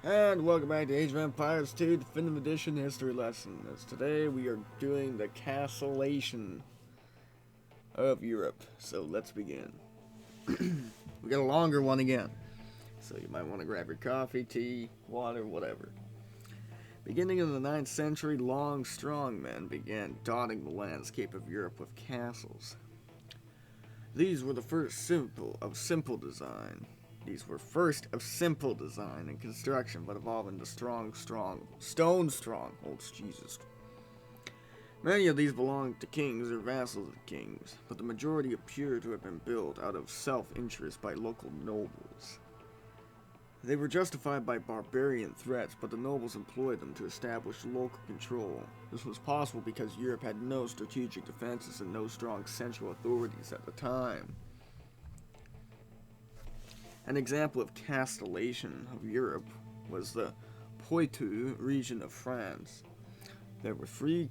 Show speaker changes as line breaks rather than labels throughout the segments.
And welcome back to Age of Empires 2 Definitive Edition History Lesson. As today we are doing the Casstleation of Europe. So let's begin. We got a longer one again. So you might want to grab your coffee, tea, water, whatever. Beginning in the 9th century, long, strong men began dotting the landscape of Europe with castles. These were the first simple design. These were first of simple design and construction, but evolved into stone strongholds. Jesus. Many of these belonged to kings or vassals of kings, but the majority appear to have been built out of self-interest by local nobles. They were justified by barbarian threats, but the nobles employed them to establish local control. This was possible because Europe had no strategic defenses and no strong central authorities at the time. An example of Casstleation of Europe was the Poitou region of France. There were three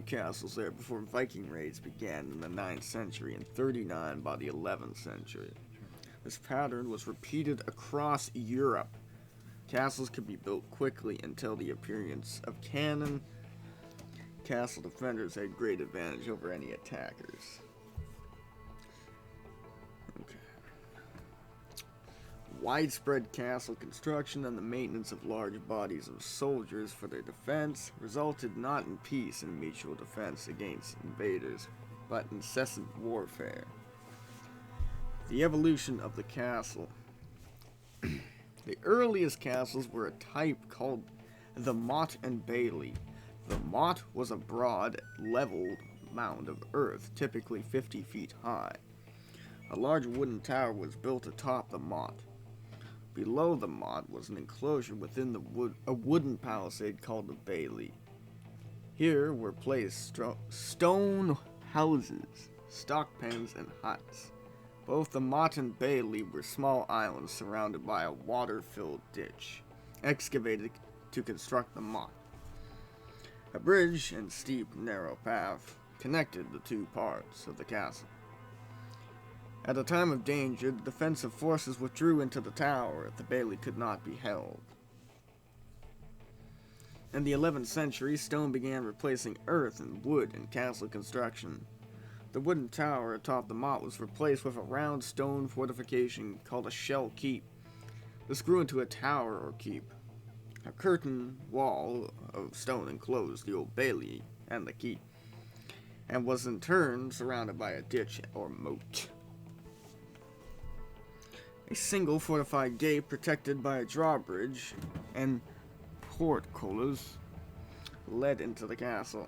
castles there before Viking raids began in the 9th century and 39 by the 11th century. This pattern was repeated across Europe. Castles could be built quickly until the appearance of cannon. Castle defenders had great advantage over any attackers. Widespread castle construction and the maintenance of large bodies of soldiers for their defense resulted not in peace and mutual defense against invaders, but incessant warfare. The evolution of the castle. The earliest castles were a type called the Motte and Bailey. The motte was a broad, leveled mound of earth, typically 50 feet high. A large wooden tower was built atop the motte. Below the motte was an enclosure within a wooden palisade called the bailey. Here were placed stone houses, stock pens, and huts. Both the motte and bailey were small islands surrounded by a water-filled ditch, excavated to construct the motte. A bridge and steep, narrow path connected the two parts of the castle. At a time of danger, the defensive forces withdrew into the tower if the bailey could not be held. In the 11th century, stone began replacing earth and wood in castle construction. The wooden tower atop the motte was replaced with a round stone fortification called a shell keep. This grew into a tower or keep. A curtain wall of stone enclosed the old bailey and the keep, and was in turn surrounded by a ditch or moat. A single fortified gate protected by a drawbridge and portcullis led into the castle.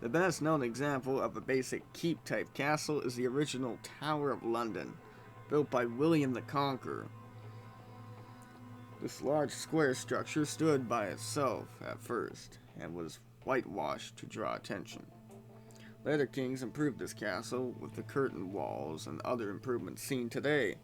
The best known example of a basic keep-type castle is the original Tower of London, built by William the Conqueror. This large square structure stood by itself at first, and was whitewashed to draw attention. Later kings improved this castle with the curtain walls and other improvements seen today.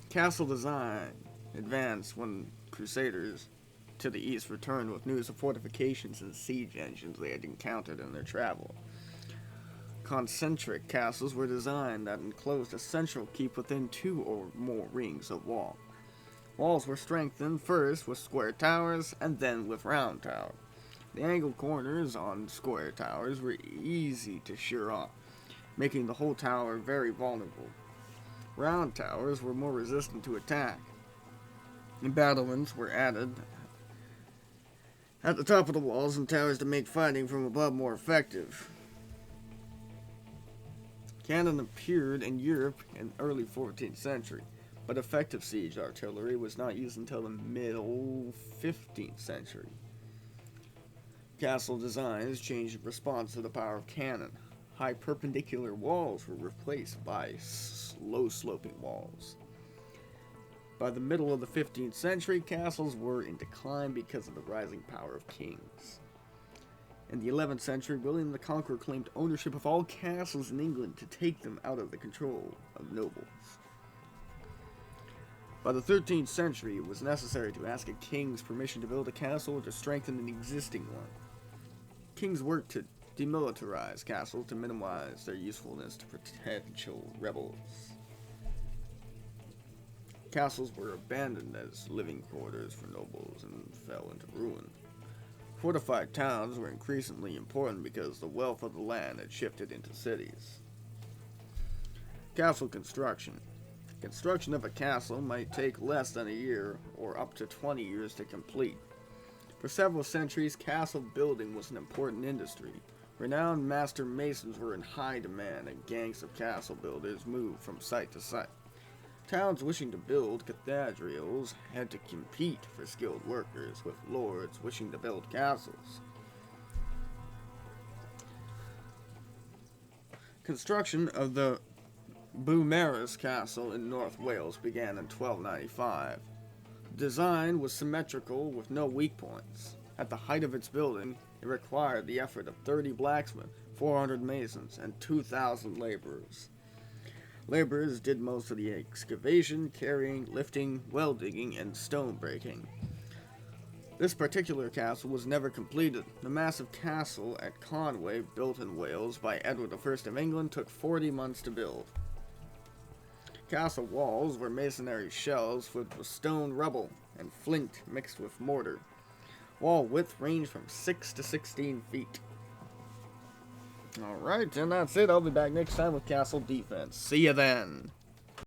Castle design advanced when Crusaders to the east returned with news of fortifications and siege engines they had encountered in their travel. Concentric castles were designed that enclosed a central keep within 2 or more rings of wall. Walls were strengthened first with square towers and then with round towers. The angled corners on square towers were easy to shear off, making the whole tower very vulnerable. Round towers were more resistant to attack. Battlements were added at the top of the walls and towers to make fighting from above more effective. Cannon appeared in Europe in the early 14th century, but effective siege artillery was not used until the middle 15th century. Castle designs changed in response to the power of cannon. High perpendicular walls were replaced by low sloping walls. By the middle of the 15th century, castles were in decline because of the rising power of kings. In the 11th century, William the Conqueror claimed ownership of all castles in England to take them out of the control of nobles. By the 13th century, it was necessary to ask a king's permission to build a castle or to strengthen an existing one. Kings worked to demilitarize castles to minimize their usefulness to potential rebels. Castles were abandoned as living quarters for nobles and fell into ruin. Fortified towns were increasingly important because the wealth of the land had shifted into cities. Castle construction. Construction of a castle might take less than a year or up to 20 years to complete. For several centuries, castle building was an important industry. Renowned master masons were in high demand, and gangs of castle builders moved from site to site. Towns wishing to build cathedrals had to compete for skilled workers, with lords wishing to build castles. Construction of the Beaumaris Castle in North Wales began in 1295. The design was symmetrical with no weak points. At the height of its building, it required the effort of 30 blacksmen, 400 masons, and 2,000 laborers. Laborers did most of the excavation, carrying, lifting, well digging, and stone breaking. This particular castle was never completed. The massive castle at Conway, built in Wales by Edward I of England, took 40 months to build. Castle walls were masonry shells filled with stone rubble and flint mixed with mortar. Wall width ranged from 6 to 16 feet. Alright, and that's it. I'll be back next time with Castle Defense. See ya then!